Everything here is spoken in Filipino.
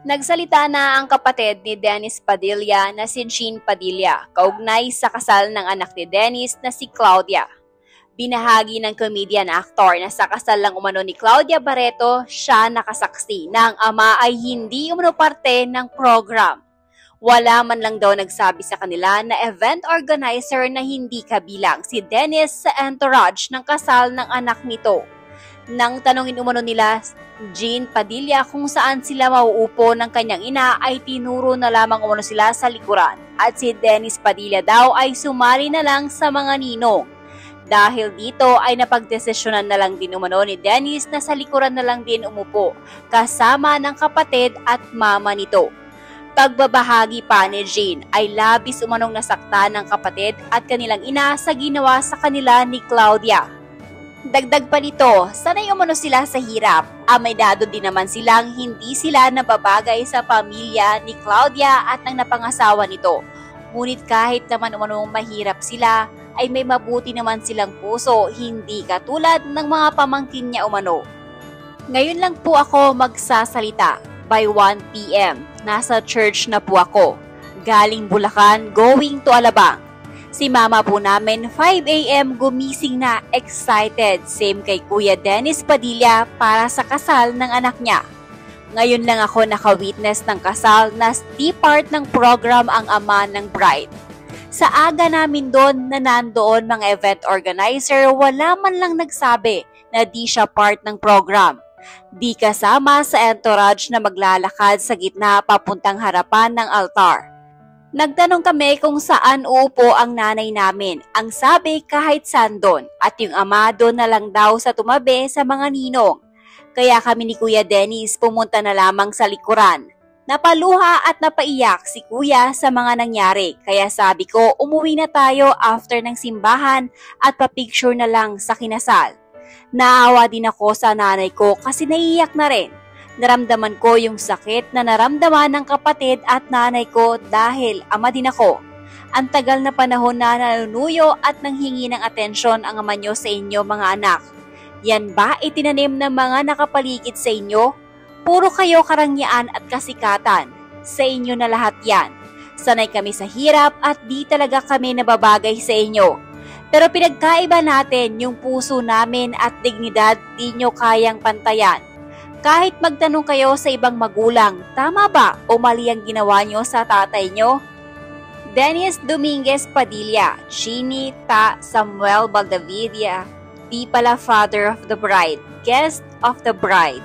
Nagsalita na ang kapatid ni Dennis Padilla na si Jean Padilla, kaugnay sa kasal ng anak ni Dennis na si Claudia. Binahagi ng comedian actor na sa kasal lang umano ni Claudia Barreto, siya nakasaksi na ang ama ay hindi umano parte ng program. Wala man lang daw nagsabi sa kanila na event organizer na hindi kabilang si Dennis sa entourage ng kasal ng anak nito. Nang tanungin umano nila Jean Padilla kung saan sila mauupo ng kanyang ina ay tinuro na lamang umano sila sa likuran at si Dennis Padilla daw ay sumali na lang sa mga ninong. Dahil dito ay napagdesisyonan na lang din umano ni Dennis na sa likuran na lang din umupo kasama ng kapatid at mama nito. Pagbabahagi pa ni Jean ay labis umanong nasaktan ng kapatid at kanilang ina sa ginawa sa kanila ni Claudia. Dagdag pa nito, sanay umano sila sa hirap. Amaydado din naman silang hindi sila nababagay sa pamilya ni Claudia at ng napangasawa nito. Ngunit kahit naman umanong mahirap sila, ay may mabuti naman silang puso, hindi katulad ng mga pamangkin niya umano. Ngayon lang po ako magsasalita. By 1 p.m. Nasa church na po ako. Galing Bulacan, going to Alabang. Si mama po namin 5 a.m. gumising na, excited. Same kay Kuya Dennis Padilla para sa kasal ng anak niya. Ngayon lang ako nakawitness ng kasal na di part ng program ang ama ng bride. Sa aga namin doon na nandoon mga event organizer, wala man lang nagsabi na di siya part ng program. Di kasama sa entourage na maglalakad sa gitna papuntang harapan ng altar. Nagtanong kami kung saan uupo ang nanay namin. Ang sabi kahit saan doon at yung ama doon na lang daw sa tumabi sa mga ninong. Kaya kami ni Kuya Dennis pumunta na lamang sa likuran. Napaluha at napaiyak si Kuya sa mga nangyari, kaya sabi ko umuwi na tayo after ng simbahan at papicture na lang sa kinasal. Naawa din ako sa nanay ko kasi naiiyak na rin. Naramdaman ko yung sakit na naramdaman ng kapatid at nanay ko dahil ama din ako. Ang tagal na panahon na nanunuyo at nanghingi ng atensyon ang ama nyo sa inyo mga anak. Yan ba itinanim ng mga nakapaligid sa inyo? Puro kayo karangyaan at kasikatan. Sa inyo na lahat yan. Sanay kami sa hirap at di talaga kami nababagay sa inyo. Pero pinagkaiba natin yung puso namin at dignidad di nyo kayang pantayan. Kahit magtanong kayo sa ibang magulang, tama ba o mali ang ginawa nyo sa tatay nyo? Dennis Dominguez Padilla, Chini Ta Samuel Baldavidia, di pala father of the bride, guest of the bride.